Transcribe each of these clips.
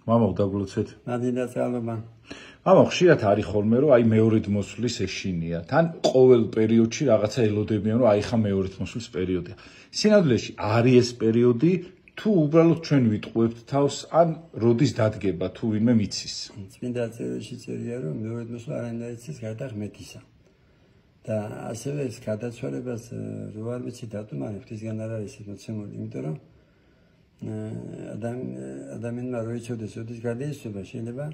მამა დაგულოცეთ. მადლობა ძალობა. მამა ხშირად არის ხოლმე რომ აი მეორედ მოსვლის ეშინია. თან ყოველ პერიოდში რაღაცა ელოდებიან რომ აი ხა მეორედ მოსვლის პერიოდია. სინამდვილეში არის ეს პერიოდი თუ უბრალოდ ჩვენ ვიტყუებთ თავს ან როდის დადგება თუ ვინმე მიცის. წმინდა წერილში წერია რომ მეორედ მოსვლა არანაირ იცის გარდა ღმერთისა. და ასევე ეს გადაცვალებას რო არ ვიცი დატუმარი ღვთისგან არ არის მოცემული, იმიტომ რომ ადამიანმა რო იცოდეს როდის გადაისვება შეიძლება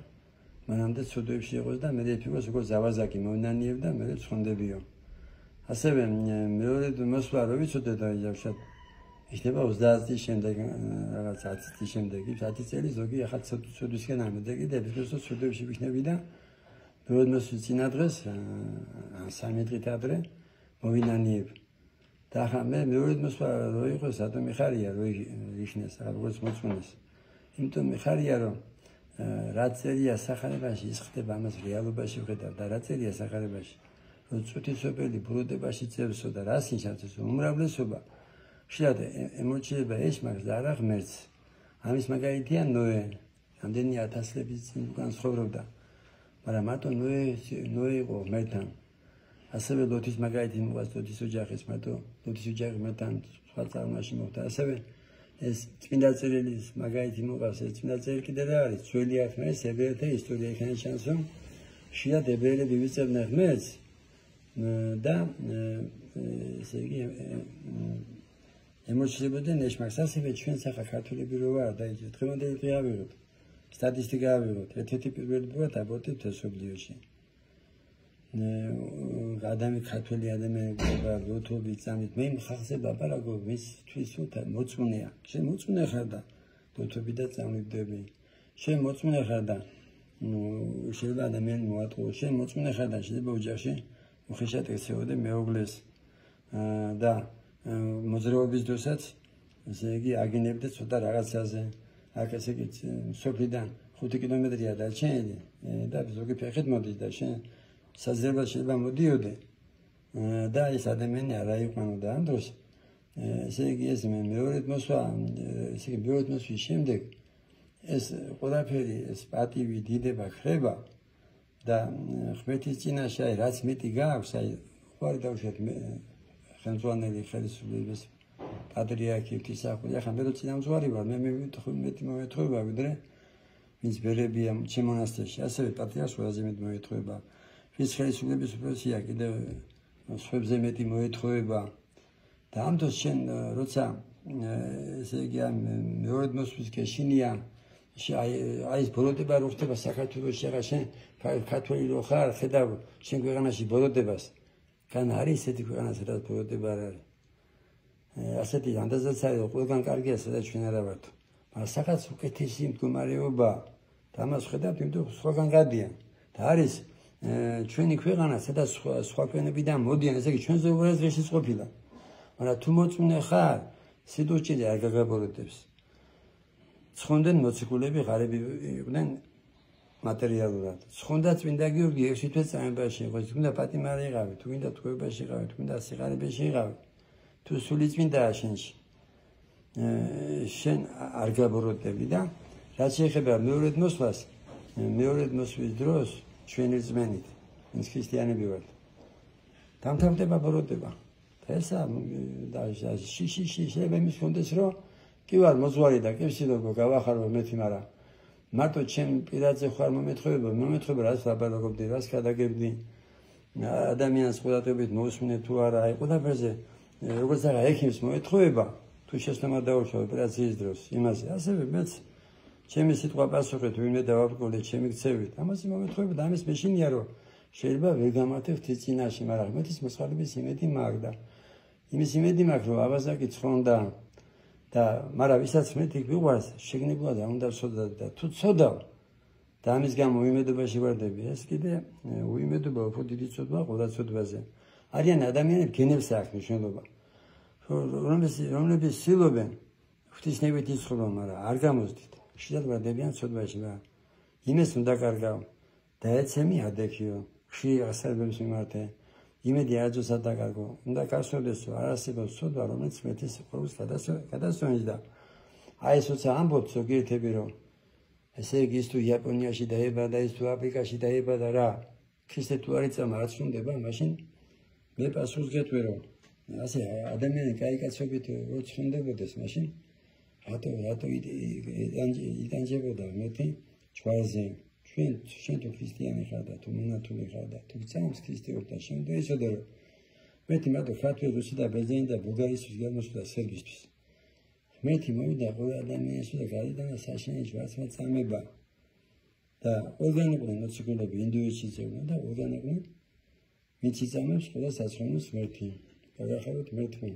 მანამდე ცოდვებში იყოს და მე ეფიქროს როგორ ზავაზაკი მოვნანიებ და მე ცხონდებიო. ასევე მეორე მოსვლა რო ვიცოდე და იახშად იქნება 30 წლის შემდეგ რაღაც 10 წლის შემდეგ 10 წელი ზოგი ახლა ცოდვისგან ამედა კიდე ეფიქროს რომ ცოდვებში ვიქნები და მეორე მოსვლის წინა დღეს 3 დღით ადრე მოვინანიებ. და ახლა მე მეორე მოსვლა რო იყოს რატომ მიხარია რო იქნეს როგორც მოწმუნეს. იმიტომ მიხარია რომ რა წერია სახარებაში ის ხდება ამას რეალობაში ვხედავ და რა წერია სახარებაში რომ წუთისობელი ბროდებაში წევსო და რას ნიშნავს უმრავლესობა ხშირად ემოციება ეშმაკს და არა ღმერთს. ამის მაგალითია ნოე რამდენი ათასლების წინ უკან ცხოვრობდა მაგრამ მარტო ნოე იყო ღმერთთან. ასევე ლოთის მაგალითი მოყავს ლოთის ოჯახის მარტო ლოთის ოჯახი ღმერთთან სხვა წარმოაში მოხდა. ასევე ეს წმინდა წერილის მაგალითი მოყავს. ეს წმინდა წერილი კიდე რა არის? ძველი ახმერის ებრაელთა ისტორია იქნება ჩანს რომ ხშირად ებრაელები ვიწევდნენ ღმერთს და ესე იგი ემოციებდნენ ეშმაკს. ასევე ჩვენც ახლა ქართველები რო ვარ და ის დღევანდელი დღე ავიღოთ სტატისტიკა ავიღოთ ერთ-ერთი პირველი ბუათ აბორტით თესობლიოში. ადამიანი ქართველი ადამიანები ლოთობი წამით მე ხალხზე ბაბარაგო მისთვის უთა მოწმუნეა. შენ მოწმუნე ხარ და ლოთობი და წამიდები. შენ მოწმუნე ხარ და შეიძლება ადამიანი მოატყუო. შენ მოწმუნე ხარ და შეიძლება ოჯახში უხეშად ეცეოდე მეუღლეს და მოძრაობის დროსაც ესე იგი აგინებდე ცოტა რაღაცაზე. აქ ესე იგი სოფლიდან 5 კილომეტრია დარჩენილი და ზოგი ფეხით მოდის და შენ საძებელს შეიძლება მოდიოდე და ეს ადამიანი არა იყანოდა ამ დროს ესე იგი ეს მეორედ მოსვა ესე იგი მეორედ მოსვის შემდეგ ეს ყველაფერი ეს პატივი დიდება ხრება და ღმერთის წინაშე აი რაც მეტი გააქვს აი ხوارი დავუშვათ ხელმძღვანელი ხელისუფლების პატრიარქი ღვთისმსახური ახლა მე რო წინამძღვარი ვარ მე მეტი მომეთხოვება ვიდრე ვინც ბერებია ჩემ მონასტერში ასევე პატრიარქს ყველაზე მეტი მომეთხოვება ის ხელისუფლების უფროსია კიდევ სხვებზე მეტი მოეთხოვება და ამ დროს შენ როცა ესე იგი მეორედ მოსვლის გეშინია აი ეს ბოლოდება რო ხდება საქართველოში ახლა შენ ქართველი რო ხარ ხედავ შენ ქვეყანაში ბოლოდებას კან არის ესეთი ქვეყანა სადაც ბოლოდება არ არის ასეთი ანდაზაც არის ყველგან კარგია სადაც ჩვენ არა ვართ მაგრამ საკაც უკეთესი მდგომარეობა და ამას ხედავთ იმიტომ სხვაგან გადიან და არის ჩვენი ქვეყანა სადაც სხვა ქვეყნებიდან მოდიან ესე იგი ჩვენზე უბრალოდ ღეშიც ყოფილა მაგრამ თუ მოწმუნე ხარ სიდუჭილი არ გაგაბოროტებს ცხონდნენ მოციქულები ღარიბი იყვნენ მატერიალურად ცხონდა წმინდა გიორგი 6 თვეს წამებაში იყო თუნდა პატიმარი იყავი თუ გინდა თქუებაში იყავი თუნდა სიღარიბეში იყავი თუ სული წმინდაა შენში შენ არ გაბოროტები და რაც შეეხება მეორედ მოსვლას მეორედ მოსვლის დროს ჩვენი ზმენით ის ქრისტიანები ვართ დამთავრდება ბოროტება და ესა და შეიძლება იმის კონდეს რომ კი ვარ მოძღვარი და კი ვსიდობო გავახარო მეთი მაგრამ მარტო ჩემ პირადზე ხარ მომეთხოვება რაც ლაბარაკობდი რას გადაგებდი ადამიანს ყურადღებით მოусმინე თუ არა აი ყველაფერზე როგორც აღა ექიმს მოეთხოვება თუ შესაძლოა დაუშვა ოპერაციის დროს იმაზე ასევე მეც ჩემი სიტყვა პასუხეთ ვინმე დავაბგოლე ჩემი ქცევით ამაზე მომეთხოვება და ამის მეშინია რომ შეიძლება ვერ გამართე ღვთის წინაშე მაგრამ მეთის მოსყალების იმედი მაქვს და იმის იმედი მაქვს რომ აბაზაკი ცხონდა და მაგრამ ვისაც მეტი გვიყვარს შეგნებულად არ უნდა ვცოდოთ და თუ ცოდავ და ამის გამო უიმედობაში ვარდები ეს კიდე უიმედობა უფრო დიდი ცოდვა ყველა ცოდვაზე არიან ადამიანები გენებს აქვს მნიშვნელობა რომლებიც ცდილობენ ღვთისნებით იცხოვრონ მაგრამ არ გამოსდით ხშირად ვარდებიან ცოდვაში მაგრამ იმეს უნდა კარგავ და ეცემი ადექიო ხშირი ასარბებს მიმართე იმედი აძოსა დაკარგო უნდა გასვევდეს რომ არ არსებობს ცოდვა რომელიც მეტის სიყვარულს გადასვენს და აი ეს როცა ამბობთ ზოგიერთები რომ ესე იგი ის თუ იაპონიაში დაიბადა, ის თუ აფრიკაში დაიბადა რა. ქრისტე თუ არ იწამა რაც უნდა, მაშინ მე პასუხს გეტყვი რომ ასე ადამიანი კაი კაცობით რო ცხონდებოდეს, მაშინ რატო იტანჯებოდა მეთი ჩვენზე შენ თუ ქრისტიანი ხარ და თუ მონათული ხარ და თუ წამს ქრისტეობთან შენ და იცოდე რომ მეთი მათო ხათვი რუსი და ბერძენი და ბულგარისთვის გამოსვლა სერბისთვის მეთი მოვიდა ყველა ადამიანის და გადაიტანა საშენი ჯვარცმა წამება და ორგანოდნენ მოციქულები ინდუეთში ძებნა და ორგანოდნენ მიცი წამებს ყველა საცხენოს მერთი გაგახაროთ მერთმა.